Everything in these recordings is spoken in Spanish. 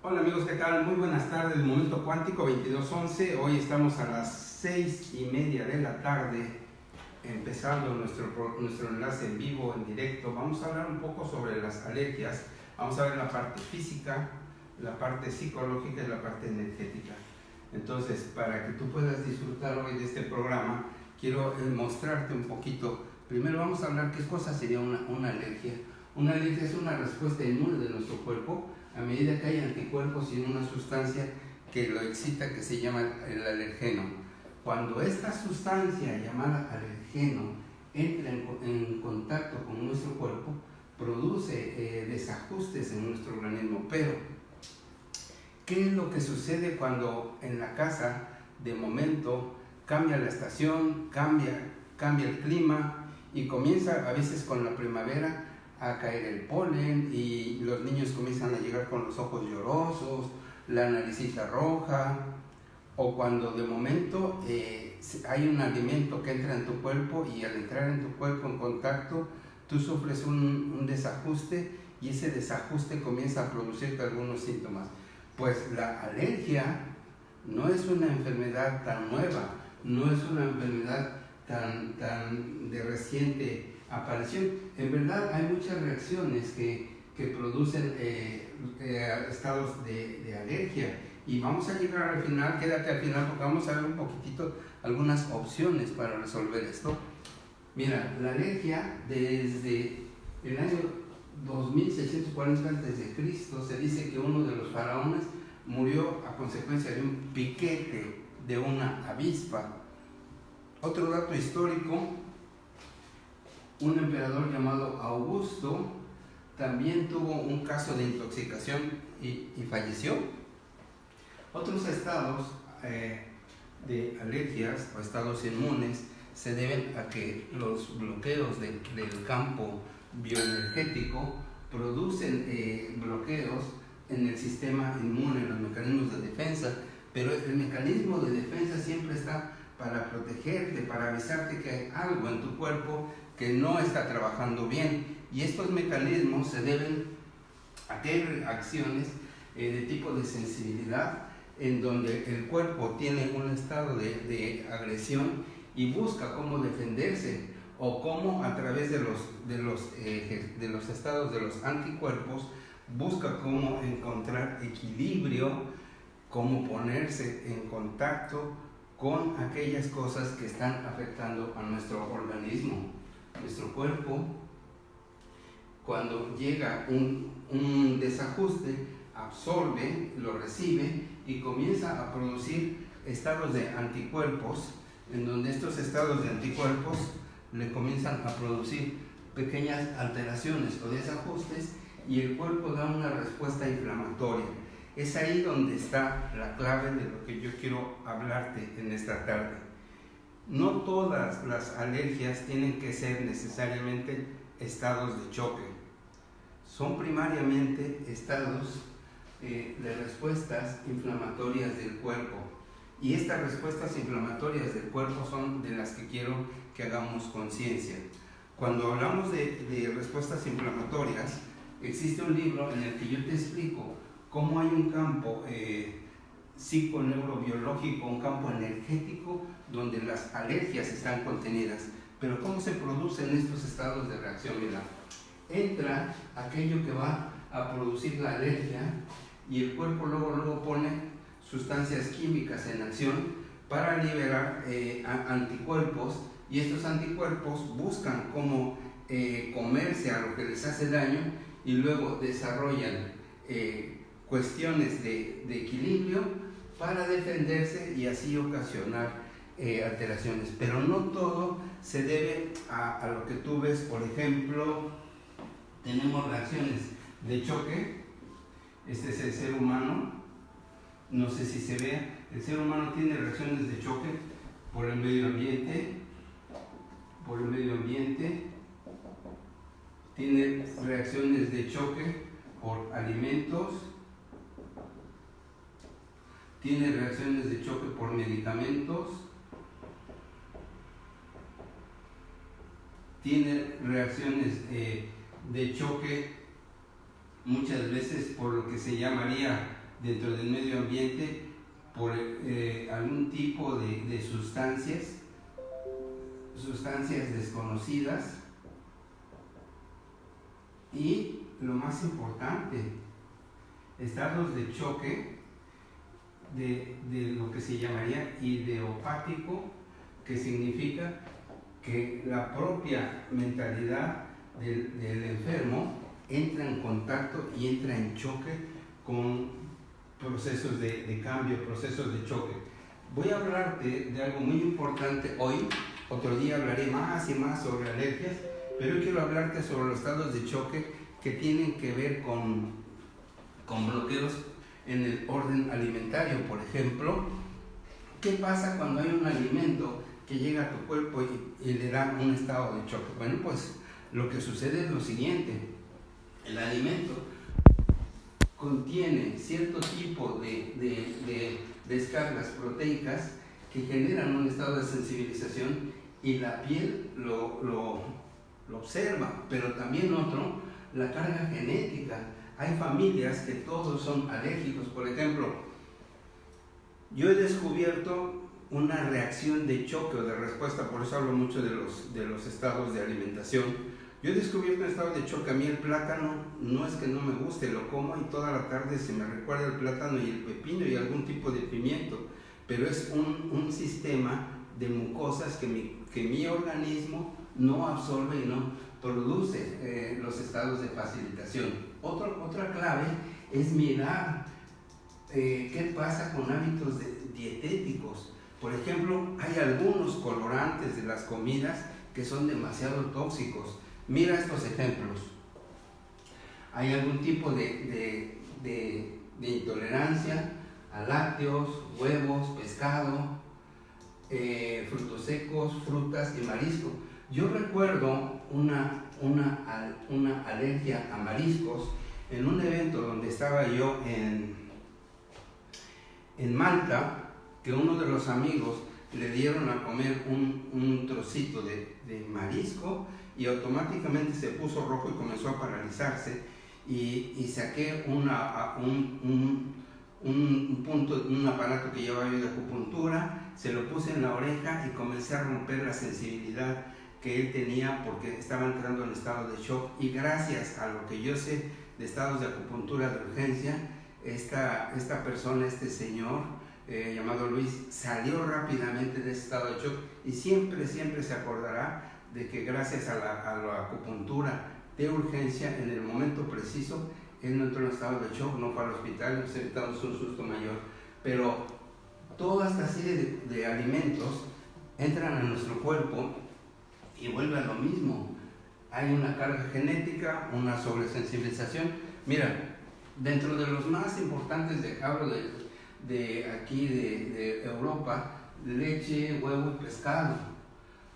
Hola amigos, ¿qué tal? Muy buenas tardes, Momento Cuántico 2211. Hoy estamos a las 6:30 de la tarde, empezando nuestro enlace en vivo, en directo. Vamos a hablar un poco sobre las alergias. Vamos a ver la parte física, la parte psicológica y la parte energética. Entonces, para que tú puedas disfrutar hoy de este programa, quiero mostrarte un poquito. Primero vamos a hablar qué cosa sería una alergia. Una alergia es una respuesta inmune de nuestro cuerpo a medida que hay anticuerpos y una sustancia que lo excita, que se llama el alergeno. Cuando esta sustancia llamada alergeno entra en contacto con nuestro cuerpo, produce desajustes en nuestro organismo. Pero, ¿qué es lo que sucede cuando en la casa, de momento, cambia la estación, cambia el clima y comienza a veces con la primavera a caer el polen y los niños comienzan a llegar con los ojos llorosos, la naricita roja, o cuando de momento hay un alimento que entra en tu cuerpo y al entrar en tu cuerpo en contacto, tú sufres un desajuste y ese desajuste comienza a producirte algunos síntomas. Pues la alergia no es una enfermedad tan nueva, no es una enfermedad tan de reciente aparición. En verdad hay muchas reacciones que producen estados de alergia, y vamos a llegar al final. Quédate al final porque vamos a ver un poquitito algunas opciones para resolver esto. Mira, la alergia desde el año 2640 a.C. se dice que uno de los faraones murió a consecuencia de un piquete de una avispa. Otro dato histórico: un emperador llamado Augusto también tuvo un caso de intoxicación y falleció. Otros estados de alergias o estados inmunes se deben a que los bloqueos del campo bioenergético producen bloqueos en el sistema inmune, en los mecanismos de defensa, pero el mecanismo de defensa siempre está para protegerte, para avisarte que hay algo en tu cuerpo que no está trabajando bien, y estos mecanismos se deben a que hay reacciones de tipo de sensibilidad, en donde el cuerpo tiene un estado de agresión y busca cómo defenderse, o cómo a través de los estados de los anticuerpos busca cómo encontrar equilibrio, cómo ponerse en contacto con aquellas cosas que están afectando a nuestro organismo. Nuestro cuerpo, cuando llega un desajuste, absorbe, lo recibe y comienza a producir estados de anticuerpos, en donde estos estados de anticuerpos le comienzan a producir pequeñas alteraciones o desajustes, y el cuerpo da una respuesta inflamatoria. Es ahí donde está la clave de lo que yo quiero hablarte en esta tarde. No todas las alergias tienen que ser necesariamente estados de choque. Son primariamente estados de respuestas inflamatorias del cuerpo. Y estas respuestas inflamatorias del cuerpo son de las que quiero que hagamos conciencia. Cuando hablamos de respuestas inflamatorias, existe un libro en el que yo te explico cómo hay un campo psiconeurobiológico, un campo energético donde las alergias están contenidas. Pero ¿cómo se producen estos estados de reacción? Mira, entra aquello que va a producir la alergia y el cuerpo luego pone sustancias químicas en acción para liberar anticuerpos, y estos anticuerpos buscan cómo comerse a lo que les hace daño, y luego desarrollan cuestiones de equilibrio para defenderse y así ocasionar alteraciones. Pero no todo se debe a lo que tú ves. Por ejemplo, tenemos reacciones de choque. Este es el ser humano. No sé si se ve. El ser humano tiene reacciones de choque por el medio ambiente. Tiene reacciones de choque por alimentos. Tiene reacciones de choque por medicamentos. Tiene reacciones de choque muchas veces por lo que se llamaría dentro del medio ambiente por algún tipo de sustancias desconocidas. Y lo más importante, estados de choque de lo que se llamaría idiopático, que significa que la propia mentalidad del enfermo entra en contacto y entra en choque con procesos de cambio, procesos de choque. Voy a hablarte de algo muy importante hoy. Otro día hablaré más y más sobre alergias, pero hoy quiero hablarte sobre los estados de choque que tienen que ver con bloqueos en el orden alimentario. Por ejemplo, ¿qué pasa cuando hay un alimento que llega a tu cuerpo y le da un estado de choque? Bueno, pues lo que sucede es lo siguiente: el alimento contiene cierto tipo de descargas proteicas que generan un estado de sensibilización y la piel lo observa, pero también otro, la carga genética. Hay familias que todos son alérgicos. Por ejemplo, yo he descubierto una reacción de choque o de respuesta, por eso hablo mucho de los estados de alimentación. Yo he descubierto un estado de choque. A mí el plátano no es que no me guste, lo como y toda la tarde se me recuerda el plátano y el pepino y algún tipo de pimiento, pero es un sistema de mucosas que mi organismo no absorbe y no produce los estados de facilitación. Otra clave es mirar qué pasa con hábitos dietéticos. Por ejemplo, hay algunos colorantes de las comidas que son demasiado tóxicos. Mira estos ejemplos. Hay algún tipo de intolerancia a lácteos, huevos, pescado, frutos secos, frutas y marisco. Yo recuerdo una alergia a mariscos en un evento donde estaba yo en Malta, que uno de los amigos le dieron a comer un trocito de marisco y automáticamente se puso rojo y comenzó a paralizarse, y saqué un aparato que llevaba yo de acupuntura, se lo puse en la oreja y comencé a romper la sensibilidad que él tenía porque estaba entrando en estado de shock. Y gracias a lo que yo sé de estados de acupuntura de urgencia, esta persona, este señor llamado Luis, salió rápidamente de ese estado de shock, y siempre se acordará de que gracias a la acupuntura de urgencia, en el momento preciso, él no entró en estado de shock, no fue al hospital, nos evitamos un susto mayor. Pero toda esta serie de alimentos entran a nuestro cuerpo y vuelve a lo mismo. Hay una carga genética, una sobresensibilización. Mira, dentro de los más importantes, hablo de aquí de Europa, leche, huevo y pescado.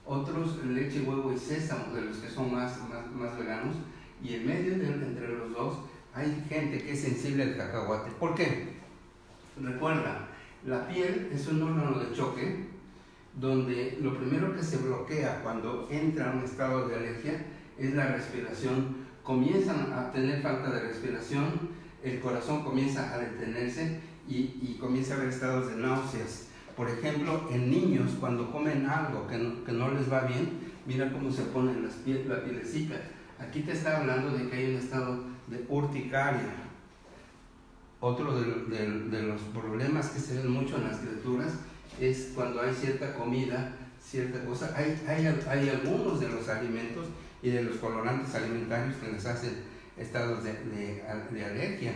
Otros, leche, huevo y sésamo, de los que son más veganos. Y en medio entre los dos hay gente que es sensible al cacahuate. ¿Por qué? Recuerda, la piel es un órgano de choque donde lo primero que se bloquea cuando entra a un estado de alergia es la respiración. Comienzan a tener falta de respiración, el corazón comienza a detenerse y comienza a haber estados de náuseas. Por ejemplo, en niños, cuando comen algo que no les va bien, mira cómo se pone la pielecita. Aquí te está hablando de que hay un estado de urticaria. Otro de los problemas que se ven mucho en las criaturas es cuando hay cierta comida, cierta cosa. Hay algunos de los alimentos y de los colorantes alimentarios que les hacen estados de alergia.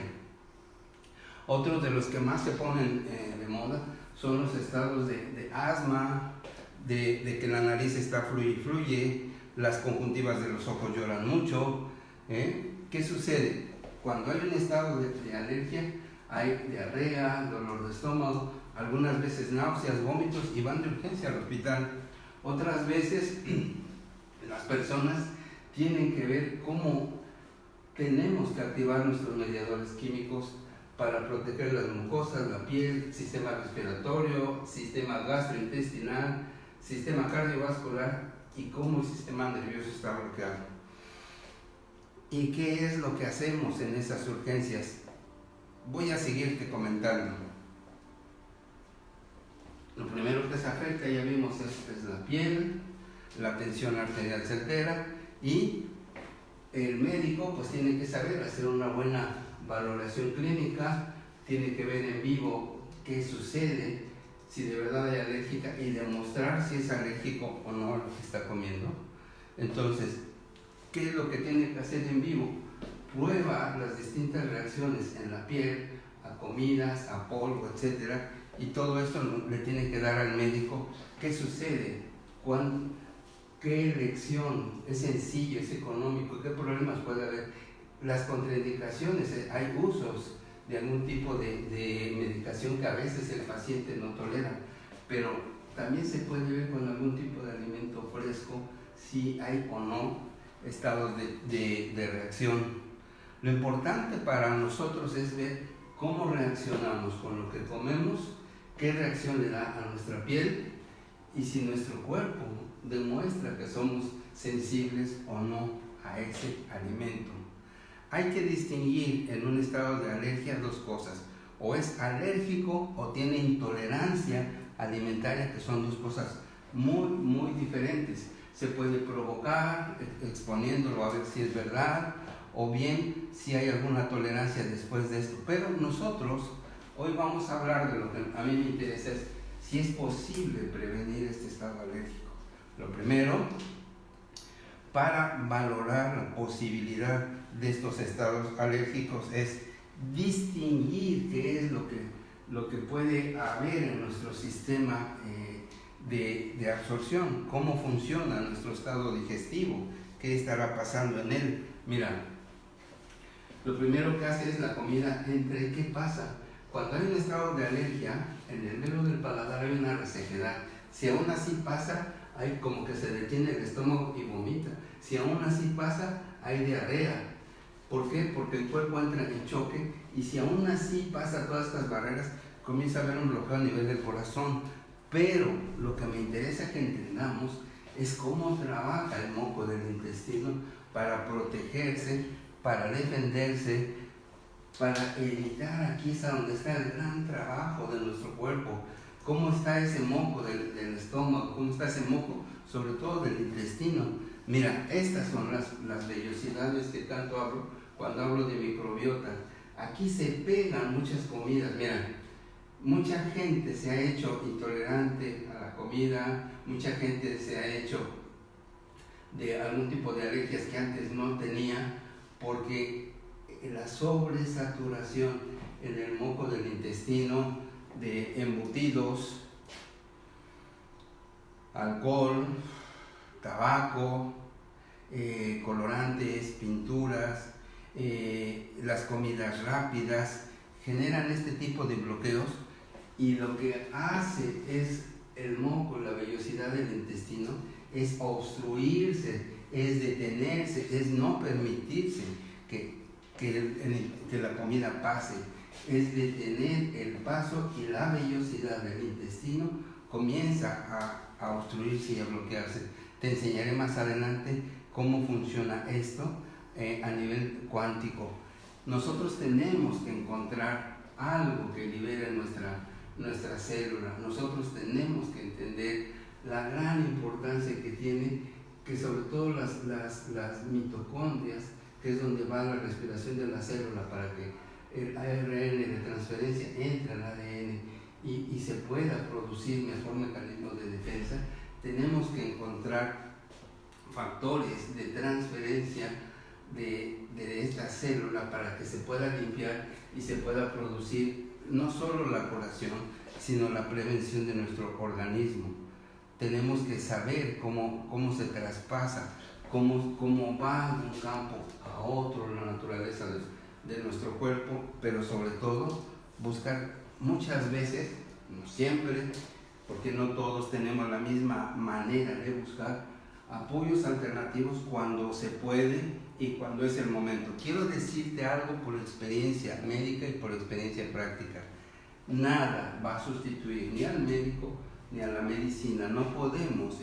Otros de los que más se ponen de moda son los estados de asma, de que la nariz está fluye, las conjuntivas de los ojos lloran mucho. ¿Qué sucede? Cuando hay un estado de alergia, hay diarrea, dolor de estómago, algunas veces náuseas, vómitos, y van de urgencia al hospital. Otras veces las personas tienen que ver cómo tenemos que activar nuestros mediadores químicos para proteger las mucosas, la piel, sistema respiratorio, sistema gastrointestinal, sistema cardiovascular, y cómo el sistema nervioso está bloqueado. ¿Y qué es lo que hacemos en esas urgencias? voy a seguirte comentando. Lo primero que se afecta, ya vimos, es la piel, la tensión arterial certera, y el médico pues tiene que saber hacer una buena valoración clínica, tiene que ver en vivo qué sucede, si de verdad hay alérgica, y demostrar si es alérgico o no a lo que está comiendo. Entonces, ¿qué es lo que tiene que hacer en vivo? Prueba las distintas reacciones en la piel, a comidas, a polvo, etcétera, y todo esto le tiene que dar al médico qué sucede, qué elección, es sencillo, es económico, qué problemas puede haber, las contraindicaciones, hay usos de algún tipo de medicación que a veces el paciente no tolera, pero también se puede ver con algún tipo de alimento fresco si hay o no estados de reacción. Lo importante para nosotros es ver cómo reaccionamos con lo que comemos, qué reacción le da a nuestra piel y si nuestro cuerpo demuestra que somos sensibles o no a ese alimento. Hay que distinguir en un estado de alergia dos cosas: o es alérgico o tiene intolerancia alimentaria, que son dos cosas muy diferentes. Se puede provocar exponiéndolo a ver si es verdad, o bien si hay alguna tolerancia después de esto. Pero nosotros hoy vamos a hablar de lo que a mí me interesa, es si es posible prevenir este estado alérgico. Lo primero, para valorar la posibilidad de estos estados alérgicos, es distinguir qué es lo que puede haber en nuestro sistema de absorción, cómo funciona nuestro estado digestivo, qué estará pasando en él. Mira, lo primero que hace es la comida. ¿Qué pasa? Cuando hay un estado de alergia, en el velo del paladar hay una resequedad. Si aún así pasa, hay como que se detiene el estómago y vomita. Si aún así pasa, hay diarrea. ¿Por qué? Porque el cuerpo entra en choque, y si aún así pasa todas estas barreras, comienza a haber un bloqueo a nivel del corazón. Pero lo que me interesa que entendamos es cómo trabaja el moco del intestino para protegerse, para defenderse, para evitar. Aquí es donde está el gran trabajo de nuestro cuerpo. ¿Cómo está ese moco del estómago? ¿Cómo está ese moco, sobre todo del intestino? Mira, estas son las vellosidades que tanto hablo cuando hablo de microbiota. Aquí se pegan muchas comidas. Mira, mucha gente se ha hecho intolerante a la comida, mucha gente se ha hecho de algún tipo de alergias que antes no tenía, porque la sobresaturación en el moco del intestino de embutidos, alcohol, tabaco, colorantes, pinturas, las comidas rápidas, generan este tipo de bloqueos, y lo que hace es el moco, la vellosidad del intestino, es obstruirse, es detenerse, es no permitirse que la comida pase, es detener el paso, y la vellosidad del intestino comienza a obstruirse y a bloquearse. Te enseñaré más adelante cómo funciona esto a nivel cuántico. Nosotros tenemos que encontrar algo que libere nuestra célula. Nosotros tenemos que entender la gran importancia que tiene, que sobre todo las mitocondrias, que es donde va la respiración de la célula para que el ARN de transferencia entre al ADN y se pueda producir mejor mecanismo de defensa. Tenemos que encontrar factores de transferencia de esta célula para que se pueda limpiar y se pueda producir no solo la curación, sino la prevención de nuestro organismo. Tenemos que saber cómo se traspasa, cómo va de un campo a otro la naturaleza de nuestro cuerpo, pero sobre todo buscar muchas veces, no siempre, porque no todos tenemos la misma manera de buscar apoyos alternativos cuando se puede y cuando es el momento. Quiero decirte algo por experiencia médica y por experiencia práctica. Nada va a sustituir ni al médico ni a la medicina. No podemos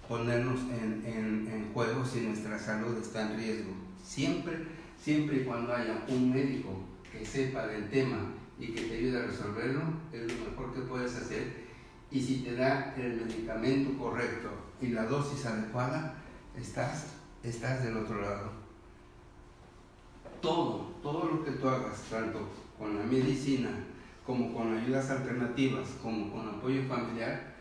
ponernos en juego si nuestra salud está en riesgo. Siempre y cuando haya un médico que que sepa del tema y que te ayude a resolverlo, es lo mejor que puedes hacer. Y si te da el medicamento correcto y la dosis adecuada, estás del otro lado. Todo lo que tú hagas, tanto con la medicina, como con ayudas alternativas, como con apoyo familiar,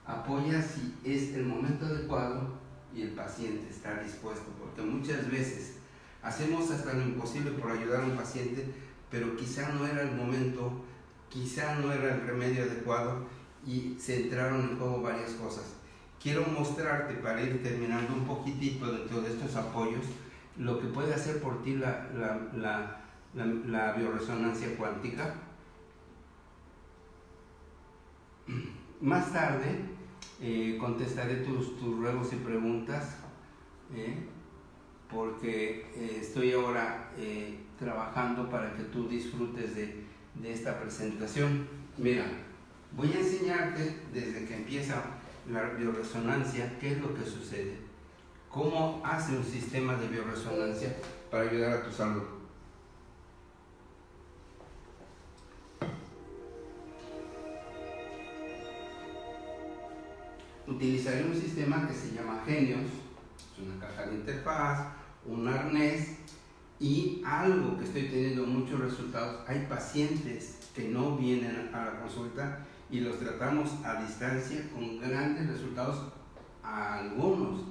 apoya si es el momento adecuado y el paciente está dispuesto, porque muchas veces hacemos hasta lo imposible por ayudar a un paciente, pero quizá no era el momento, quizá no era el remedio adecuado y se entraron en juego varias cosas. Quiero mostrarte, para ir terminando un poquitito dentro de estos apoyos, lo que puede hacer por ti la bioresonancia cuántica. Más tarde contestaré tus ruegos y preguntas, porque estoy ahora trabajando para que tú disfrutes de esta presentación. Mira, voy a enseñarte desde que empieza la bioresonancia qué es lo que sucede, cómo hace un sistema de bioresonancia para ayudar a tu salud. Utilizaré un sistema que se llama Genios, es una caja de interfaz, un arnés y algo que estoy teniendo muchos resultados. Hay pacientes que no vienen a la consulta y los tratamos a distancia con grandes resultados a algunos.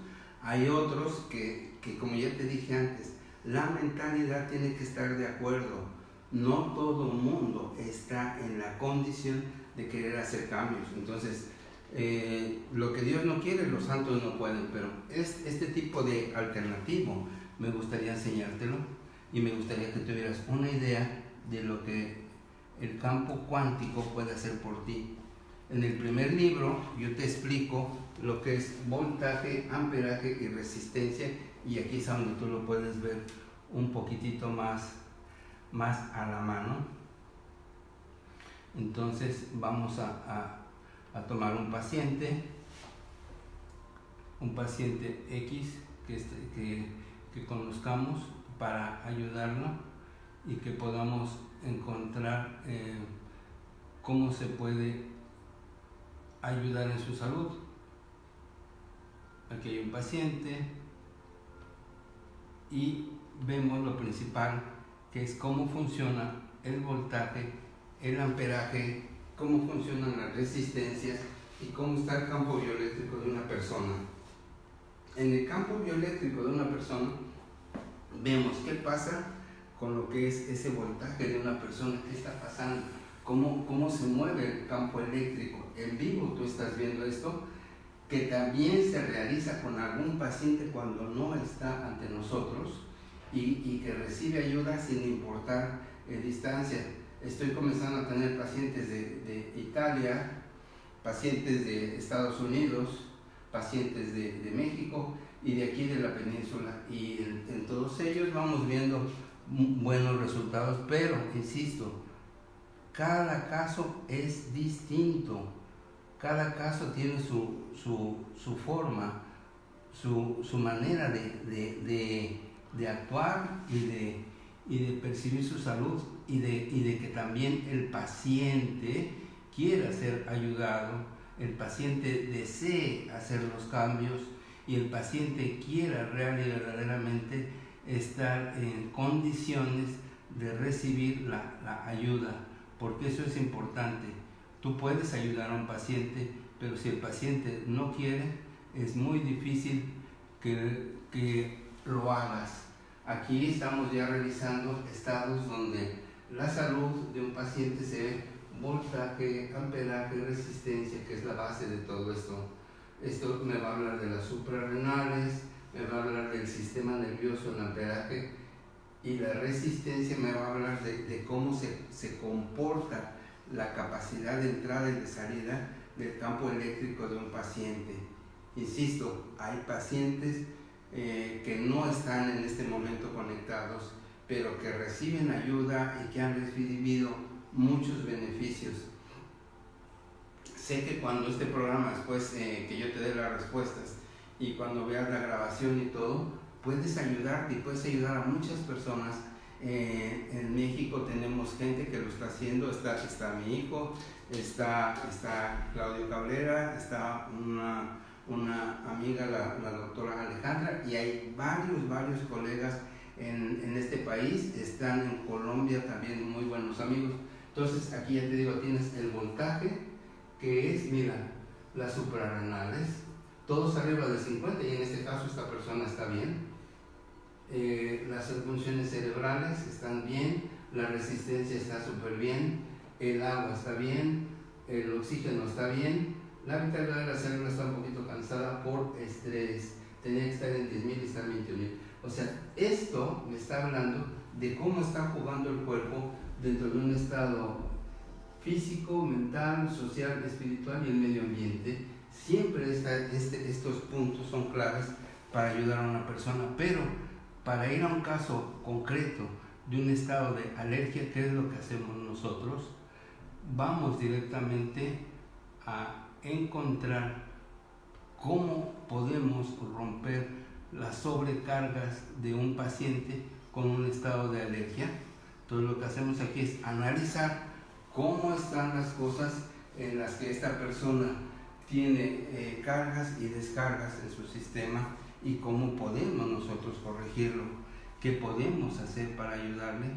Hay otros que como ya te dije antes, la mentalidad tiene que estar de acuerdo. No todo el mundo está en la condición de querer hacer cambios. Entonces, lo que Dios no quiere, los santos no pueden, pero este tipo de alternativo me gustaría enseñártelo y me gustaría que tuvieras una idea de lo que el campo cuántico puede hacer por ti. En el primer libro yo te explico lo que es voltaje, amperaje y resistencia, y aquí es donde tú lo puedes ver un poquitito más a la mano. Entonces vamos a tomar un paciente X que conozcamos para ayudarlo y que podamos encontrar cómo se puede ayudar en su salud. Aquí hay un paciente y vemos lo principal, que es cómo funciona el voltaje, el amperaje, cómo funcionan las resistencias y cómo está el campo bioeléctrico de una persona. En el campo bioeléctrico de una persona vemos qué pasa con lo que es ese voltaje de una persona, qué está pasando, cómo se mueve el campo eléctrico. En vivo tú estás viendo esto, que también se realiza con algún paciente cuando no está ante nosotros y que recibe ayuda sin importar distancia. Estoy comenzando a tener pacientes de Italia, pacientes de Estados Unidos, pacientes de México y de aquí de la península, y en todos ellos vamos viendo buenos resultados, pero insisto, cada caso es distinto, cada caso tiene su forma, su manera de actuar y de percibir su salud, y de que también el paciente quiera ser ayudado, el paciente desee hacer los cambios y el paciente quiera real y verdaderamente estar en condiciones de recibir la ayuda, porque eso es importante. Tú puedes ayudar a un paciente, pero si el paciente no quiere, es muy difícil que lo hagas. Aquí estamos ya revisando estados donde la salud de un paciente se ve voltaje, amperaje, resistencia, que es la base de todo esto. Esto me va a hablar de las suprarrenales, me va a hablar del sistema nervioso, el amperaje, y la resistencia me va a hablar de cómo se comporta la capacidad de entrada y de salida del campo eléctrico de un paciente. Insisto, hay pacientes que no están en este momento conectados, pero que reciben ayuda y que han recibido muchos beneficios. Sé que cuando este programa, después que yo te dé las respuestas y cuando veas la grabación y todo, puedes ayudarte y puedes ayudar a muchas personas En México tenemos gente que lo está haciendo, está mi hijo, está Claudio Cabrera, está una amiga, la doctora Alejandra, y hay varios colegas en este país, están en Colombia también muy buenos amigos. Entonces aquí ya te digo, tienes el voltaje, que es, mira, las suprarrenales, todos arriba de 50, y en este caso esta persona está bien. Las funciones cerebrales están bien, la resistencia está súper bien, el agua está bien, el oxígeno está bien, la vitalidad de la célula está un poquito cansada por estrés, tenía que estar en 10.000 y está en 21.000. O sea, esto me está hablando de cómo está jugando el cuerpo dentro de un estado físico, mental, social, espiritual y el medio ambiente. Siempre estos puntos son claves para ayudar a una persona, pero para ir a un caso concreto de un estado de alergia, ¿qué es lo que hacemos nosotros? Vamos directamente a encontrar cómo podemos romper las sobrecargas de un paciente con un estado de alergia. Entonces lo que hacemos aquí es analizar cómo están las cosas en las que esta persona tiene cargas y descargas en su sistema y cómo podemos nosotros corregirlo, qué podemos hacer para ayudarle.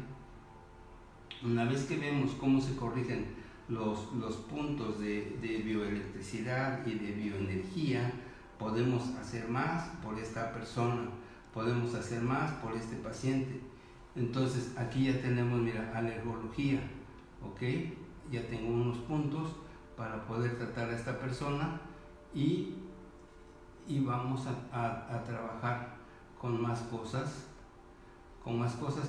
Una vez que vemos cómo se corrigen los puntos de bioelectricidad y de bioenergía, podemos hacer más por esta persona, podemos hacer más por este paciente. Entonces aquí ya tenemos, mira, alergología, ¿ok? Ya tengo unos puntos para poder tratar a esta persona y vamos a trabajar con más cosas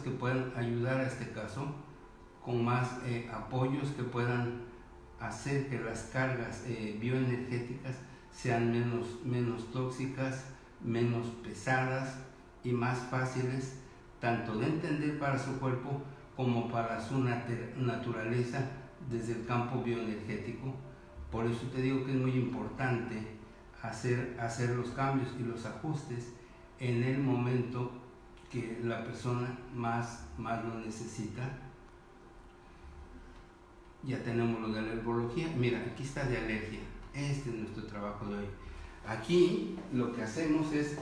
que puedan ayudar a este caso, con más apoyos que puedan hacer que las cargas bioenergéticas sean menos tóxicas, menos pesadas y más fáciles, tanto de entender para su cuerpo como para su naturaleza desde el campo bioenergético. Por eso te digo que es muy importante hacer los cambios y los ajustes en el momento que la persona más lo necesita. Ya tenemos lo de alergología. Mira, aquí está de alergia. Este es nuestro trabajo de hoy. Aquí lo que hacemos es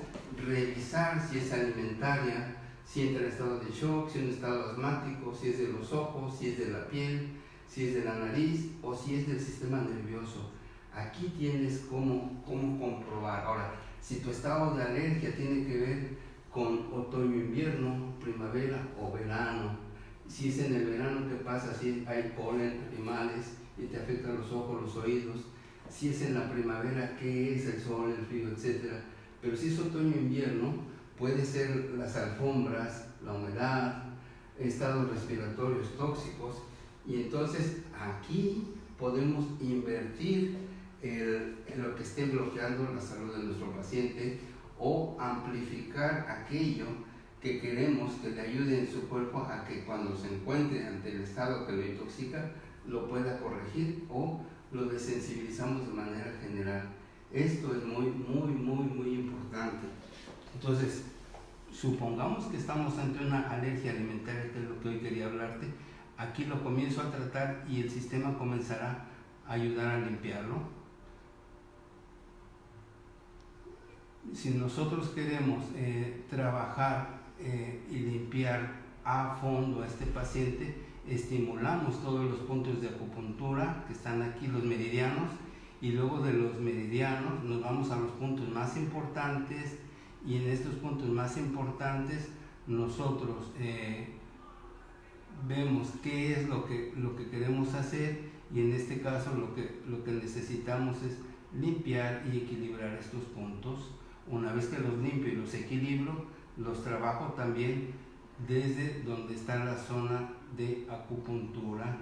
revisar si es alimentaria, si entra en estado de shock, si es un estado asmático, si es de los ojos, si es de la piel, si es de la nariz o si es del sistema nervioso. Aquí tienes cómo comprobar. Ahora, si tu estado de alergia tiene que ver con otoño, invierno, primavera o verano, si es en el verano, ¿qué pasa? Si hay polen, animales y te afectan los ojos, los oídos. Si es en la primavera, ¿qué es el sol, el frío, etcétera? Pero si es otoño, invierno, puede ser las alfombras, la humedad, estados respiratorios tóxicos. Y entonces aquí podemos invertir en lo que esté bloqueando la salud de nuestro paciente o amplificar aquello que queremos que le ayude en su cuerpo a que cuando se encuentre ante el estado que lo intoxica lo pueda corregir o lo desensibilizamos de manera general. Esto es muy importante. Entonces, supongamos que estamos ante una alergia alimentaria, que es lo que hoy quería hablarte. Aquí lo comienzo a tratar y el sistema comenzará a ayudar a limpiarlo. Si nosotros queremos trabajar y limpiar a fondo a este paciente, estimulamos todos los puntos de acupuntura que están aquí, los meridianos, y luego de los meridianos nos vamos a los puntos más importantes, y en estos puntos más importantes nosotros vemos qué es lo que queremos hacer, y en este caso lo que necesitamos es limpiar y equilibrar estos puntos. Una vez que los limpio y los equilibro, los trabajo también desde donde está la zona de acupuntura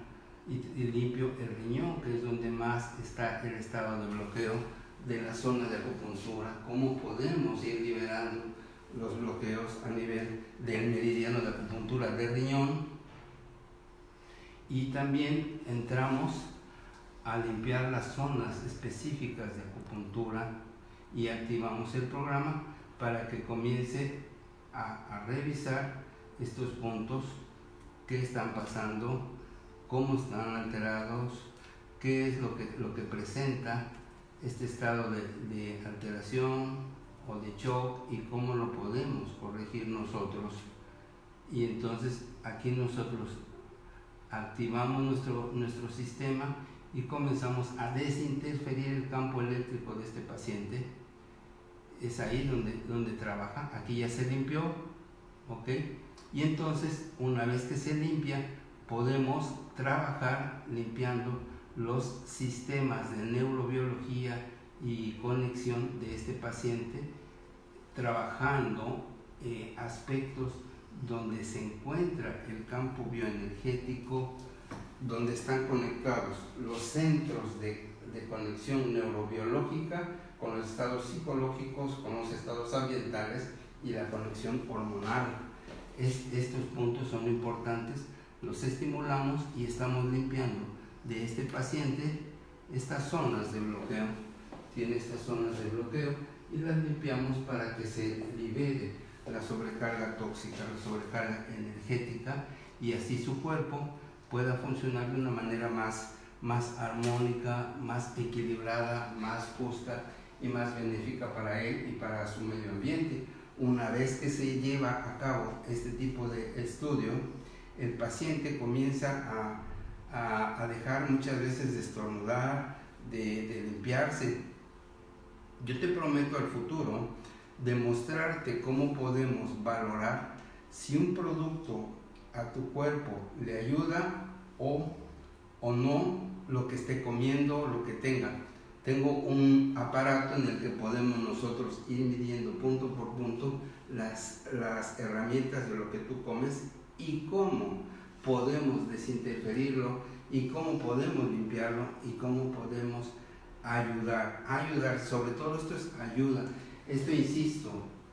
y limpio el riñón, que es donde más está el estado de bloqueo de la zona de acupuntura. ¿Cómo podemos ir liberando los bloqueos a nivel del meridiano de acupuntura del riñón? Y también entramos a limpiar las zonas específicas de acupuntura y activamos el programa para que comience a revisar estos puntos qué están pasando, cómo están alterados, qué es lo que presenta este estado de alteración o de shock y cómo lo podemos corregir nosotros. Y entonces aquí nosotros activamos nuestro sistema y comenzamos a desinterferir el campo eléctrico de este paciente. Es ahí donde trabaja. Aquí ya se limpió, ¿ok? Y entonces, una vez que se limpia, podemos trabajar limpiando los sistemas de neurobiología y conexión de este paciente, trabajando aspectos donde se encuentra el campo bioenergético, donde están conectados los centros de conexión neurobiológica con los estados psicológicos, con los estados ambientales y la conexión hormonal. Estos puntos son importantes, los estimulamos y estamos limpiando de este paciente estas zonas de bloqueo. Tiene estas zonas de bloqueo y las limpiamos para que se libere la sobrecarga tóxica, la sobrecarga energética, y así su cuerpo pueda funcionar de una manera más armónica, más equilibrada, más justa y más benéfica para él y para su medio ambiente. Una vez que se lleva a cabo este tipo de estudio, el paciente comienza a dejar muchas veces de estornudar, de limpiarse. Yo te prometo al futuro demostrarte cómo podemos valorar si un producto a tu cuerpo le ayuda o no lo que esté comiendo, lo que tenga. Tengo un aparato en el que podemos nosotros ir midiendo punto por punto las herramientas de lo que tú comes y cómo podemos desinterferirlo y cómo podemos limpiarlo y cómo podemos ayudar. Sobre todo esto es ayuda. Esto, insisto,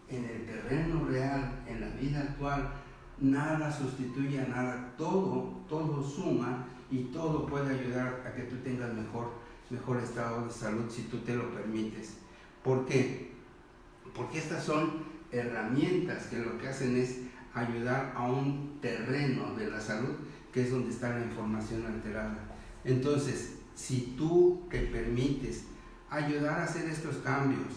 en el terreno real, en la vida actual, nada sustituye a nada, todo suma y todo puede ayudar a que tú tengas mejor estado de salud si tú te lo permites. ¿Por qué? Porque estas son herramientas que lo que hacen es ayudar a un terreno de la salud que es donde está la información alterada. Entonces, si tú te permites ayudar a hacer estos cambios,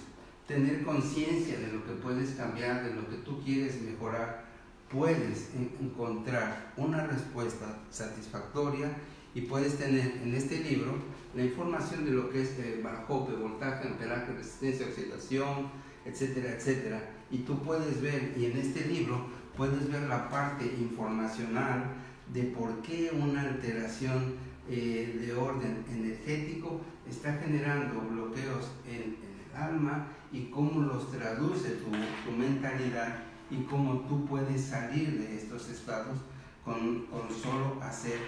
tener conciencia de lo que puedes cambiar, de lo que tú quieres mejorar, puedes encontrar una respuesta satisfactoria y puedes tener en este libro la información de lo que es barojope, voltaje, amperaje, resistencia, oxidación, etcétera, etcétera. Y tú puedes ver, y en este libro puedes ver la parte informacional de por qué una alteración de orden energético está generando bloqueos en el alma y cómo los traduce tu mentalidad y cómo tú puedes salir de estos estados con solo hacer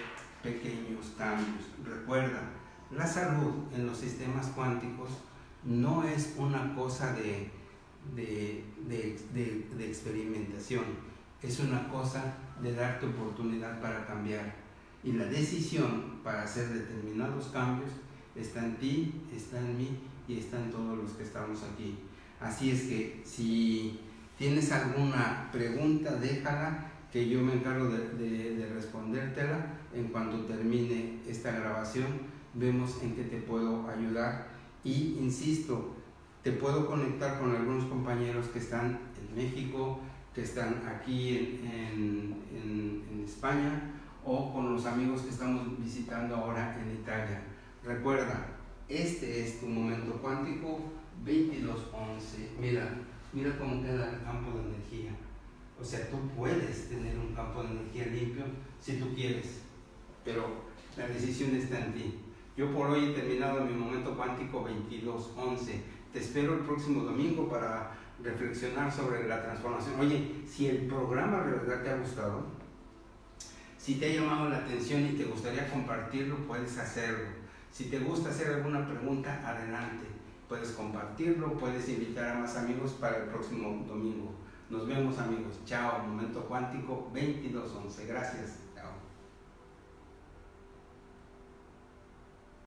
pequeños cambios. Recuerda, la salud en los sistemas cuánticos no es una cosa de experimentación, es una cosa de darte oportunidad para cambiar, y la decisión para hacer determinados cambios está en ti, está en mí y está en todos los que estamos aquí. Así es que si tienes alguna pregunta, déjala, que yo me encargo de respondértela en cuanto termine esta grabación. Vemos en qué te puedo ayudar y, insisto, te puedo conectar con algunos compañeros que están en México, que están aquí en España, o con los amigos que estamos visitando ahora en Italia. Recuerda, este es tu momento cuántico 2211. Mira cómo queda el campo de energía. O sea, tú puedes tener un campo de energía limpio si tú quieres, pero la decisión está en ti. Yo por hoy he terminado mi momento cuántico 2211. Te espero el próximo domingo para reflexionar sobre la transformación. Oye, si el programa de verdad te ha gustado, si te ha llamado la atención y te gustaría compartirlo, puedes hacerlo. Si te gusta hacer alguna pregunta, adelante. Puedes compartirlo, puedes invitar a más amigos para el próximo domingo. Nos vemos, amigos. Chao, momento cuántico 2211. Gracias.